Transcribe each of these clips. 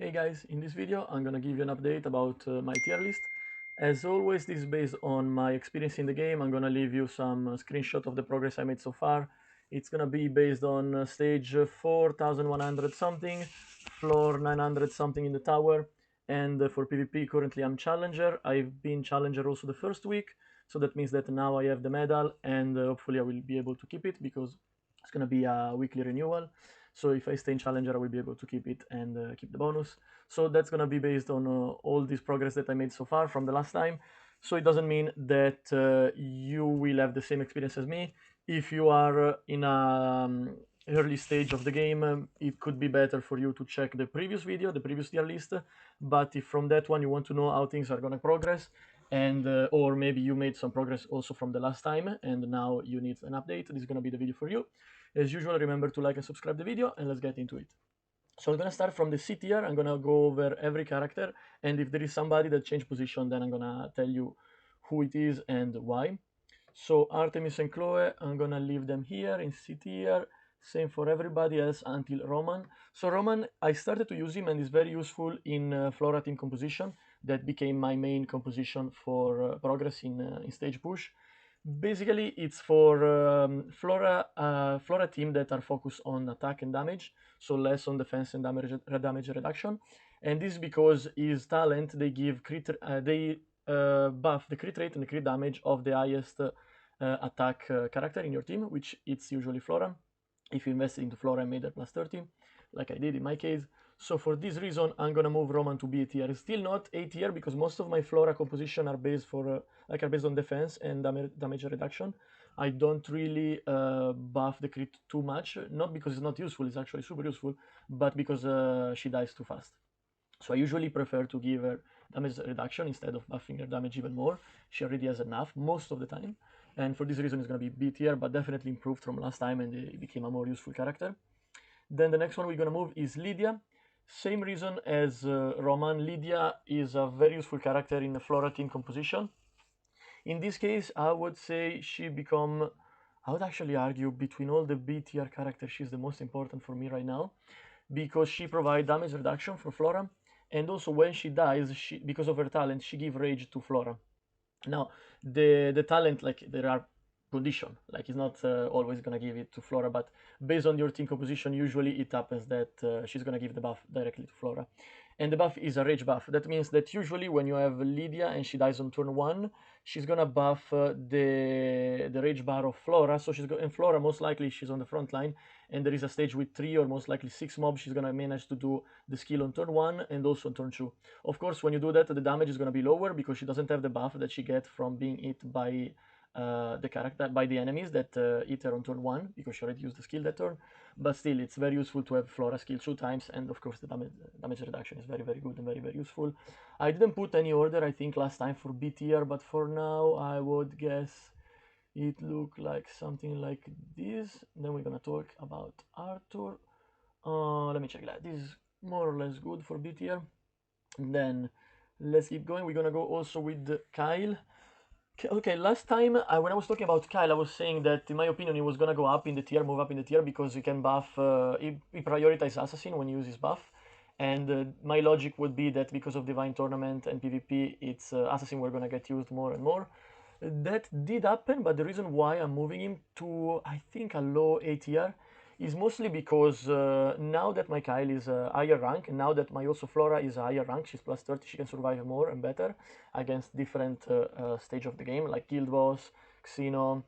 Hey guys, in this video I'm gonna give you an update about my tier list. As always, this is based on my experience in the game. I'm gonna leave you some screenshot of the progress I made so far. It's gonna be based on stage 4100 something, floor 900 something in the tower, and for PvP currently I'm challenger. I've been challenger also the first week, so that means that now I have the medal, and hopefully I will be able to keep it because it's gonna be a weekly renewal. So if I stay in challenger, I will be able to keep it and keep the bonus. So that's gonna be based on all this progress that I made so far from the last time. So it doesn't mean that you will have the same experience as me. If you are in a early stage of the game, it could be better for you to check the previous video, the previous tier list. But if from that one you want to know how things are gonna progress, and or maybe you made some progress also from the last time and now you need an update, this is gonna be the video for you. As usual, remember to like and subscribe the video, and let's get into it. So I'm gonna start from the C tier. I'm gonna go over every character, and if there is somebody that changed position, then I'm gonna tell you who it is and why. So Artemis and Chloe, I'm gonna leave them here in C tier. Same for everybody else until Roman. So Roman, I started to use him and is very useful in Flora team composition. That became my main composition for progress in stage push. Basically, it's for Flora team that are focused on attack and damage, so less on defense and damage reduction. And this is because his talent they give they buff the crit rate and the crit damage of the highest attack character in your team, which it's usually Flora. If you invested into Flora and made her plus 30, like I did in my case. So for this reason, I'm gonna move Roman to B tier. Still not A tier because most of my Flora composition are based are based on defense and damage reduction. I don't really buff the crit too much, not because it's not useful, it's actually super useful, but because she dies too fast. So I usually prefer to give her damage reduction instead of buffing her damage even more. She already has enough most of the time. And for this reason, it's going to be B tier, but definitely improved from last time and it became a more useful character. Then the next one we're going to move is Lydia. Same reason as Roman. Lydia is a very useful character in the Flora team composition. In this case, I would say I would actually argue between all the B tier characters, she's the most important for me right now because she provides damage reduction for Flora, and also when she dies, because of her talent, she gives rage to Flora. Now, the talent, like there are condition, like it's not always gonna give it to Flora, but based on your team composition, usually it happens that she's gonna give the buff directly to Flora. And the buff is a rage buff. That means that usually when you have Lydia and she dies on turn 1, she's gonna buff the rage bar of Flora. So and Flora most likely she's on the front line, and there is a stage with 3 or most likely 6 mobs. She's gonna manage to do the skill on turn 1 and also on turn 2. Of course, when you do that, the damage is gonna be lower because she doesn't have the buff that she gets from being hit by the enemies that hit her on turn 1 because she already used the skill that turn. But still, it's very useful to have Flora skill 2 times, and of course the damage reduction is very good and very useful. I didn't put any order, I think, last time for B tier, but for now I would guess it look like something like this. Then we're gonna talk about Arthur. Let me check that. This is more or less good for B tier. Then let's keep going. We're gonna go also with Kyle. Okay, last time when I was talking about Kyle, I was saying that in my opinion he was gonna go up in the tier, move up in the tier because he can buff, he prioritize Assassin when he uses buff. And my logic would be that because of Divine Tournament and PvP, it's Assassin were gonna get used more and more. That did happen, but the reason why I'm moving him to, I think, a low A tier is mostly because now that my Kyle is a higher rank, and now that my also Flora is a higher rank, she's plus 30, she can survive more and better against different stage of the game, like Guild Boss, Xeno,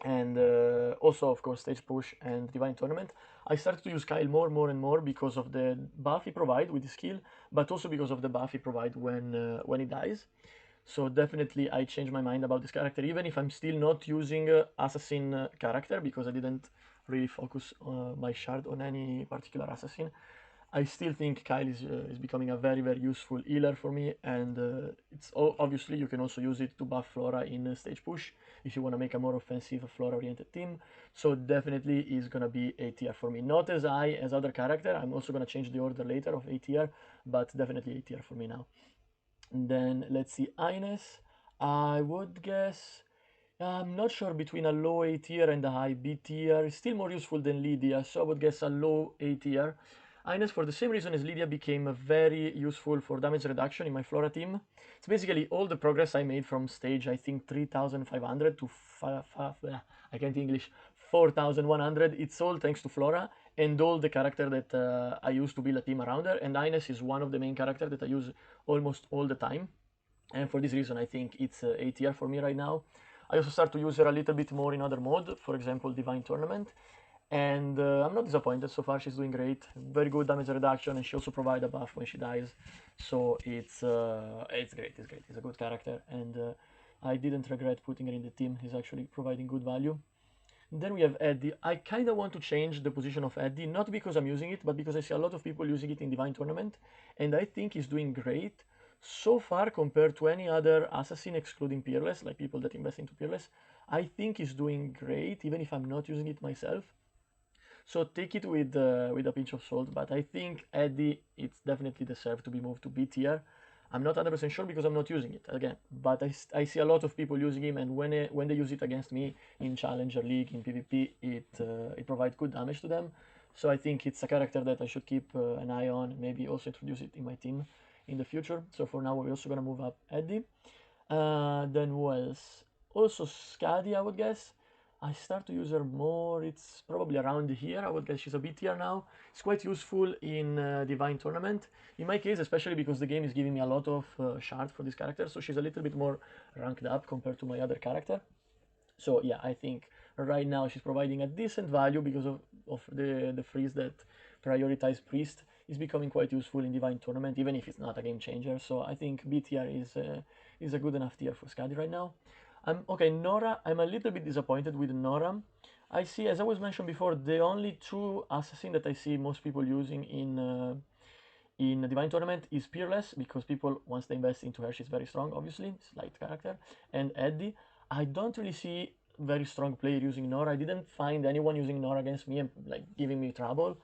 and also, of course, Stage Push and Divine Tournament. I started to use Kyle more and more because of the buff he provides with his skill, but also because of the buff he provides when he dies. So definitely I changed my mind about this character, even if I'm still not using Assassin character because I didn't really focus my shard on any particular assassin. I still think Kyle is becoming a very useful healer for me, and it's obviously you can also use it to buff Flora in stage push if you want to make a more offensive Flora oriented team. So definitely is gonna be A tier for me, not as high as other character. I'm also gonna change the order later of A tier, but definitely A tier for me now. And then let's see, Ines. I would guess I'm not sure between a low A tier and a high B tier. Still more useful than Lydia, so I would guess a low A tier. Ines, for the same reason as Lydia, became very useful for damage reduction in my Flora team. It's basically all the progress I made from stage, I think 3,500 to I can't English, 4,100. It's all thanks to Flora and all the character that I use to build a team around her. And Ines is one of the main characters that I use almost all the time. And for this reason, I think it's A tier for me right now. I also start to use her a little bit more in other mode, for example, Divine Tournament. And I'm not disappointed so far. She's doing great, very good damage reduction, and she also provides a buff when she dies. So it's great. It's great. It's a good character, and I didn't regret putting her in the team. He's actually providing good value. Then we have Eddie. I kind of want to change the position of Eddie, not because I'm using it, but because I see a lot of people using it in Divine Tournament, and I think he's doing great so far compared to any other assassin, excluding Peerless, like people that invest into Peerless. I think he's doing great, even if I'm not using it myself. So take it with a pinch of salt, but I think Eddie, it's definitely deserved to be moved to B tier. I'm not 100% sure because I'm not using it again, but I see a lot of people using him, and when they use it against me in Challenger League, in PvP, it provides good damage to them. So I think it's a character that I should keep an eye on, maybe also introduce it in my team in the future. So for now, we're also gonna move up Eddie. Then who else? Also Skadi, I would guess. I start to use her more. It's probably around here. I would guess she's a B tier now. It's quite useful in Divine Tournament. In my case, especially because the game is giving me a lot of shards for this character, so she's a little bit more ranked up compared to my other character. So yeah, I think right now she's providing a decent value because of the freeze that prioritize priest is becoming quite useful in Divine Tournament, even if it's not a game changer. So I think B tier is a good enough tier for Skadi right now. Okay, Norah, I'm a little bit disappointed with Norah. I see, as I was mentioned before, the only true assassin that I see most people using in Divine Tournament is Peerless, because people, once they invest into her, she's very strong, obviously, it's light character, and Eddie. I don't really see very strong player using Norah. I didn't find anyone using Norah against me and like giving me trouble.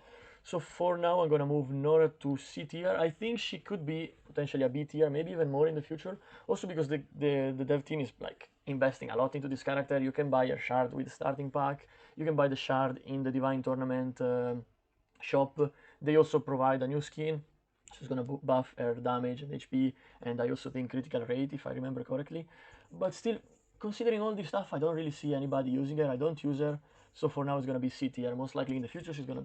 So for now, I'm gonna move Norah to C tier. I think she could be potentially a B tier, maybe even more in the future. Also because the dev team is like investing a lot into this character. You can buy a shard with the starting pack. You can buy the shard in the Divine Tournament shop. They also provide a new skin. She's gonna buff her damage and HP, and I also think critical rate, if I remember correctly. But still, considering all this stuff, I don't really see anybody using her. I don't use her. So for now, it's gonna be C tier. Most likely in the future, she's gonna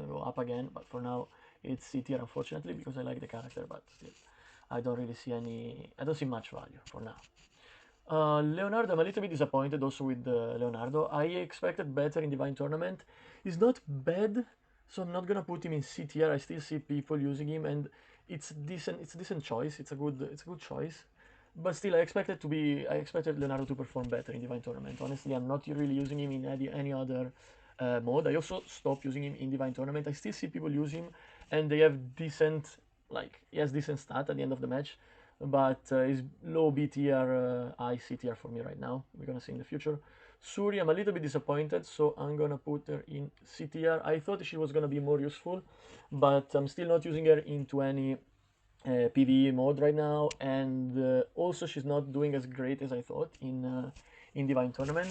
go up again. But for now, it's C tier, unfortunately, because I like the character. But still, I don't really see I don't see much value for now. Leonardo, I'm a little bit disappointed also with Leonardo. I expected better in Divine Tournament. He's not bad, so I'm not gonna put him in C tier. I still see people using him, and it's a decent choice. It's a good choice. But still, I expected Leonardo to perform better in Divine Tournament. Honestly, I'm not really using him in any other mode. I also stopped using him in Divine Tournament. I still see people use him, and they have decent, he has decent stat at the end of the match. But he's low B tier, high C tier for me right now. We're gonna see in the future. Suri, I'm a little bit disappointed, so I'm gonna put her in C tier. I thought she was gonna be more useful, but I'm still not using her into any PvE mode right now, and also she's not doing as great as I thought in Divine Tournament.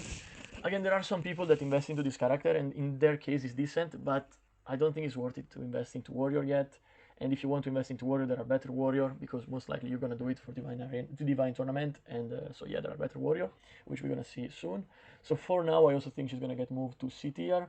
Again, there are some people that invest into this character, and in their case it's decent, but I don't think it's worth it to invest into Warrior yet. And if you want to invest into Warrior, there are better Warrior, because most likely you're gonna do it for Divine Tournament, and so yeah, there are better Warrior, which we're gonna see soon. So for now, I also think she's gonna get moved to C tier.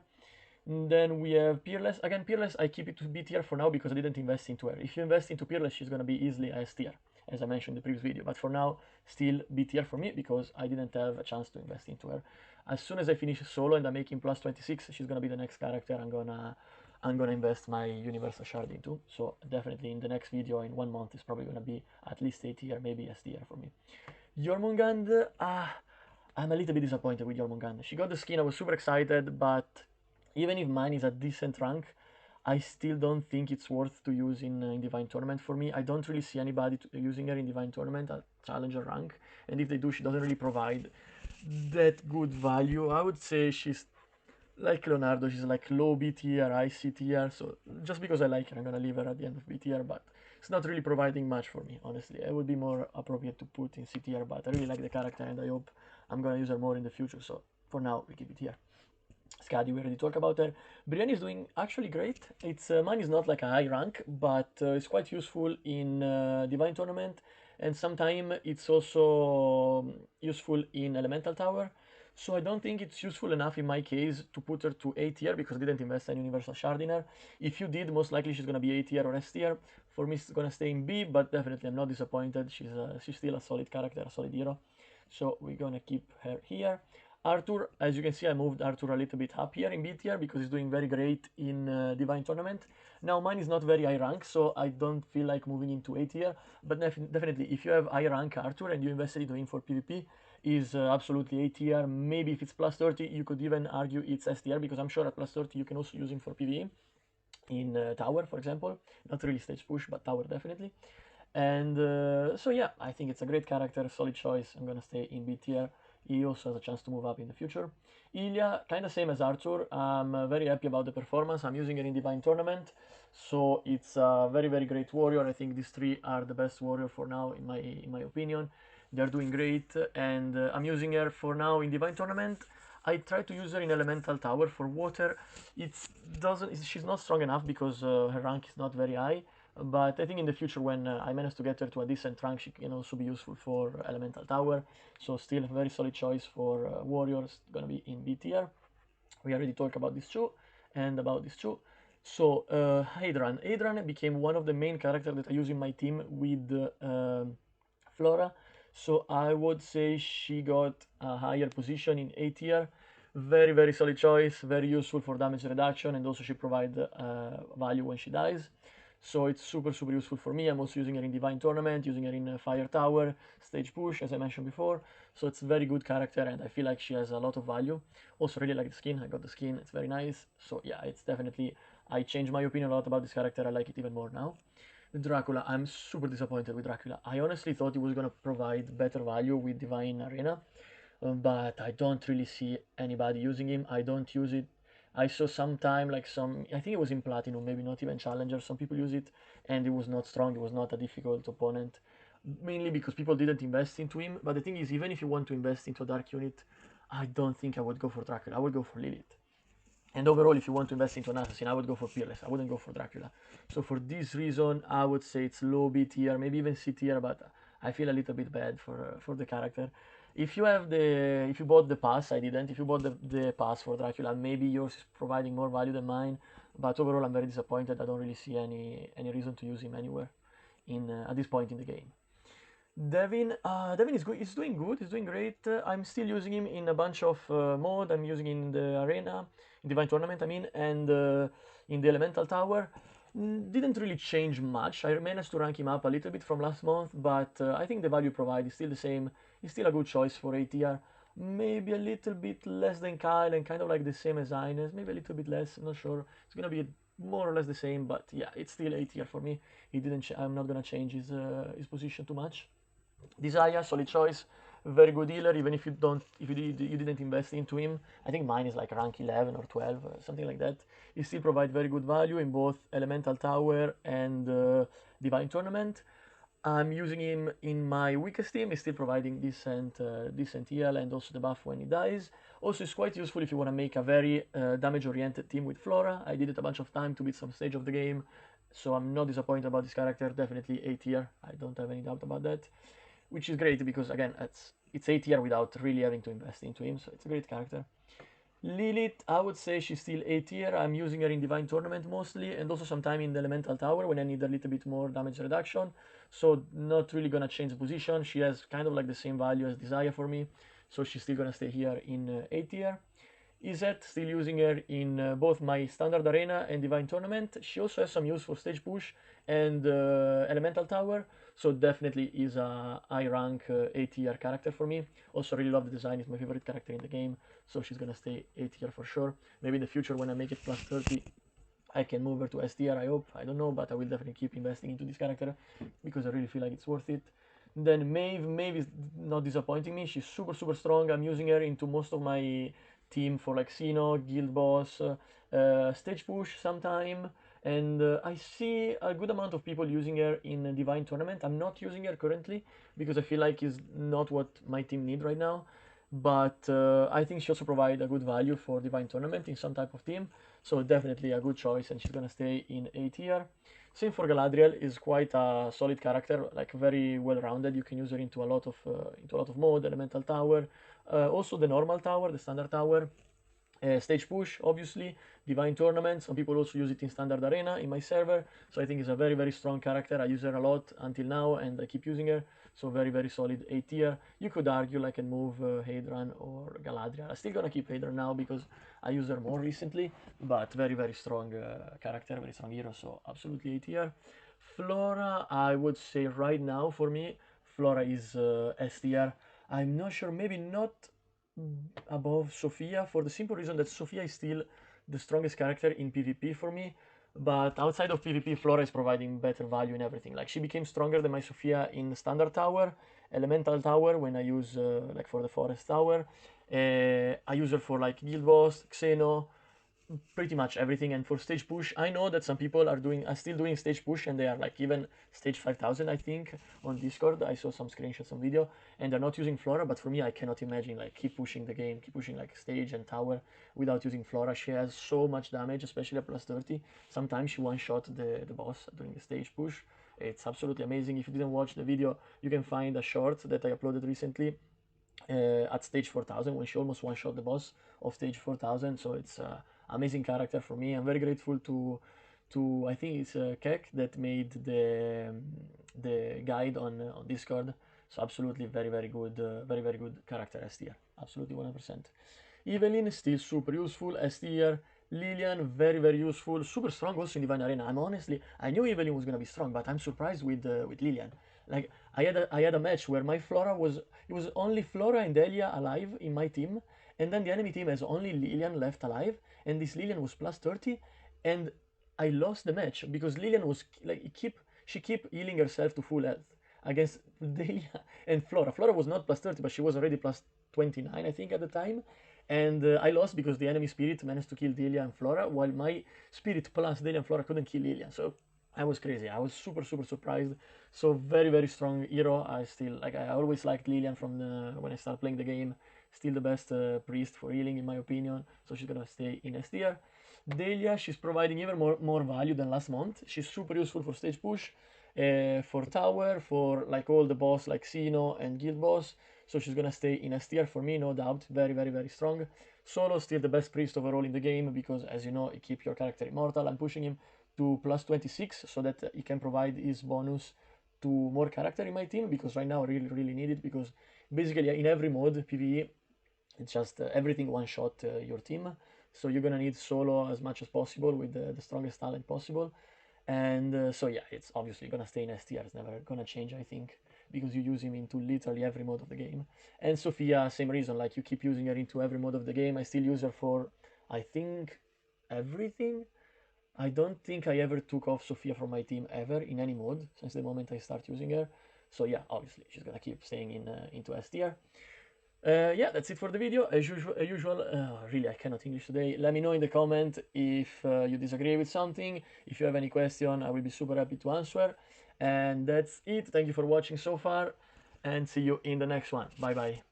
Then we have Peerless. Again, Peerless, I keep it to B tier for now because I didn't invest into her. If you invest into Peerless, she's gonna be easily S tier, as I mentioned in the previous video. But for now, still B tier for me because I didn't have a chance to invest into her. As soon as I finish solo and I'm making plus 26, she's gonna be the next character I'm gonna invest my Universal Shard into. So definitely in the next video, in 1 month, it's probably gonna be at least A tier, maybe S tier for me. Jormungand, I'm a little bit disappointed with Jormungand. She got the skin, I was super excited, but even if mine is a decent rank, I still don't think it's worth to use in Divine Tournament for me. I don't really see anybody using her in Divine Tournament at Challenger rank, and if they do, she doesn't really provide that good value. I would say she's like Leonardo, she's like low B tier, high C tier, so just because I like her, I'm gonna leave her at the end of B tier, but it's not really providing much for me, honestly. It would be more appropriate to put in C tier, but I really like the character and I hope I'm gonna use her more in the future, so for now, we keep it here. Scadi, we already talked about her. Brienne is doing actually great. It's mine is not like a high rank, but it's quite useful in Divine Tournament, and sometimes it's also useful in Elemental Tower. So I don't think it's useful enough in my case to put her to A tier because I didn't invest any Universal Shard in her. If you did, most likely she's gonna be A tier or S tier. For me, it's gonna stay in B, but definitely I'm not disappointed. She's still a solid character, a solid hero. So we're gonna keep her here. Arthur, as you can see, I moved Arthur a little bit up here in B tier because he's doing very great in Divine Tournament. Now mine is not very high rank, so I don't feel like moving into A tier, but definitely if you have high rank Arthur and you invested into him for PvP, is absolutely A tier. Maybe if it's plus 30, you could even argue it's S tier because I'm sure at plus 30 you can also use him for PvE in tower, for example. Not really stage push, but tower definitely. And so yeah, I think it's a great character, solid choice. I'm gonna stay in B tier. He also has a chance to move up in the future. Ilya, kind of same as Arthur. I'm very happy about the performance. I'm using it in Divine Tournament, so it's a very very great warrior. I think these three are the best warrior for now, in my opinion. They're doing great, and I'm using her for now in Divine Tournament. I try to use her in Elemental Tower for water. It doesn't. She's not strong enough because her rank is not very high. But I think in the future, when I manage to get her to a decent rank, she can also be useful for Elemental Tower. So still a very solid choice for warriors. Gonna be in B tier. We already talked about these two and about these two. So Hadran. Hadran became one of the main characters that I use in my team with Flora. So I would say she got a higher position in A tier. Very, very solid choice, very useful for damage reduction, and also she provides value when she dies. So it's super, super useful for me. I'm also using her in Divine Tournament, using her in Fire Tower, Stage Push, as I mentioned before. So it's a very good character, and I feel like she has a lot of value. Also really like the skin. I got the skin. It's very nice. So yeah, it's definitely, I changed my opinion a lot about this character. I like it even more now. Dracula, I'm super disappointed with Dracula. I honestly thought he was going to provide better value with Divine Arena, but I don't really see anybody using him. I don't use it. I saw sometime like I think it was in Platinum, maybe not even Challenger. Some people use it, and it was not strong. It was not a difficult opponent, mainly because people didn't invest into him. But the thing is, even if you want to invest into a dark unit, I don't think I would go for Dracula. I would go for Lilith. And overall, if you want to invest into an assassin, I would go for Peerless. I wouldn't go for Dracula. So for this reason, I would say it's low B tier, maybe even C tier, but I feel a little bit bad for the character. If you bought the pass, I didn't. If you bought the pass for Dracula, maybe yours is providing more value than mine. But overall, I'm very disappointed. I don't really see any reason to use him anywhere in at this point in the game. Devin is good. He's doing good. He's doing great. I'm still using him in a bunch of mode. I'm using in the arena, in Divine Tournament, I mean, and in the Elemental Tower. Didn't really change much. I managed to rank him up a little bit from last month, but I think the value provided is still the same. He's still a good choice for A tier. Maybe a little bit less than Kyle and kind of like the same as Ines. Maybe a little bit less. I'm not sure. It's gonna be more or less the same, but yeah, it's still A tier for me. He didn't. I'm not gonna change his position too much. Desire, solid choice, very good healer. Even if you didn't invest into him, I think mine is like rank 11 or 12, something like that. He still provide very good value in both Elemental Tower and Divine Tournament. I'm using him in my weakest team. He's still providing decent heal and also the buff when he dies. Also, it's quite useful if you want to make a very damage-oriented team with Flora. I did it a bunch of time to beat some stage of the game, so I'm not disappointed about this character. Definitely A tier. I don't have any doubt about that, which is great because again, it's A tier without really having to invest into him, so it's a great character. Lilith, I would say she's still A tier. I'm using her in Divine Tournament mostly, and also sometime in the Elemental Tower when I need a little bit more damage reduction. So not really gonna change the position. She has kind of like the same value as Desire for me, so she's still gonna stay here in A tier. Izet, still using her in both my Standard Arena and Divine Tournament. She also has some use for Stage Push and Elemental Tower, so definitely is a high rank A tier character for me. Also really love the design, it's my favorite character in the game, so she's gonna stay A tier for sure. Maybe in the future when I make it plus 30, I can move her to S tier, I hope. I don't know, but I will definitely keep investing into this character because I really feel like it's worth it. Then Maeve is not disappointing me. She's super, super strong. I'm using her into most of my team for like Xeno, Guild Boss, Stage Push sometime. And I see a good amount of people using her in a Divine Tournament. I'm not using her currently because I feel like it's not what my team need right now. but I think she also provides a good value for Divine Tournament in some type of team, so definitely a good choice, and she's gonna stay in A tier. Same for Galadriel, is quite a solid character, like very well rounded. You can use her into a lot of mode, elemental tower, also the normal tower, the standard tower. Stage push, obviously, divine tournament. Some people also use it in standard arena in my server, so I think it's a very, very strong character. I use her a lot until now, and I keep using her. So very, very solid A tier. You could argue I can move Hadran or Galadriel. I'm still gonna keep Hadran now because I use her more recently, but very, very strong character, very strong hero. So absolutely A tier. Flora, I would say right now for me, Flora is S tier. I'm not sure, maybe not above Sophia for the simple reason that Sophia is still the strongest character in PvP for me. But outside of PvP, Flora is providing better value in everything. Like she became stronger than my Sophia in Standard Tower, Elemental Tower when I use like for the Forest Tower. I use her for like Guild Boss, Xeno, pretty much everything. And for stage push, I know that some people are still doing stage push, and they are like even stage 5000, I think, on Discord. I saw some screenshots, some video, and they're not using Flora. But for me, I cannot imagine like keep pushing the game, keep pushing like stage and tower without using Flora. She has so much damage, especially at plus 30. Sometimes she one shot the boss during the stage push. It's absolutely amazing. If you didn't watch the video, you can find a short that I uploaded recently at stage 4000 when she almost one shot the boss of stage 4000. So it's amazing character for me. I'm very grateful to I think it's Kek that made the guide on Discord. So absolutely very good, very good character S tier. Absolutely 100%. Evelyn still super useful S tier. Lilian very useful, super strong also in Divine Arena. I knew Evelyn was gonna be strong, but I'm surprised with Lilian. Like I had a match where my Flora was it was only Flora and Delia alive in my team, and then the enemy team has only Lilian left alive, and this Lilian was plus 30, and I lost the match because Lilian was like she keep healing herself to full health against Delia and Flora. Flora was not plus 30, but she was already plus 29, I think, at the time. And I lost because the enemy spirit managed to kill Delia and Flora, while my spirit plus Delia and Flora couldn't kill Lilian. So I was crazy. I was super surprised. So very strong hero. I still like. I always liked Lilian from when I started playing the game. Still the best priest for healing in my opinion. So she's gonna stay in S tier. Delia, she's providing even more value than last month. She's super useful for stage push, for tower, for like all the boss like Xeno and guild boss. So she's gonna stay in S tier for me, no doubt. Very strong. Solo still the best priest overall in the game because, as you know, it keeps your character immortal. I'm pushing him to plus 26 so that he can provide his bonus to more character in my team, because right now I really need it, because basically in every mode PvE it's just everything one shot your team. So you're gonna need solo as much as possible with the strongest talent possible. And so yeah, it's obviously gonna stay in S tier. It's never gonna change, I think, because you use him into literally every mode of the game. And Sophia, same reason, like you keep using her into every mode of the game. I still use her for, I think, everything. I don't think I ever took off Sophia from my team ever in any mode since the moment I start using her. So yeah, obviously she's gonna keep staying into S tier. Yeah, that's it for the video. As usual, really, I cannot English today. Let me know in the comment if you disagree with something. If you have any question, I will be super happy to answer. And that's it. Thank you for watching so far, and see you in the next one. Bye bye.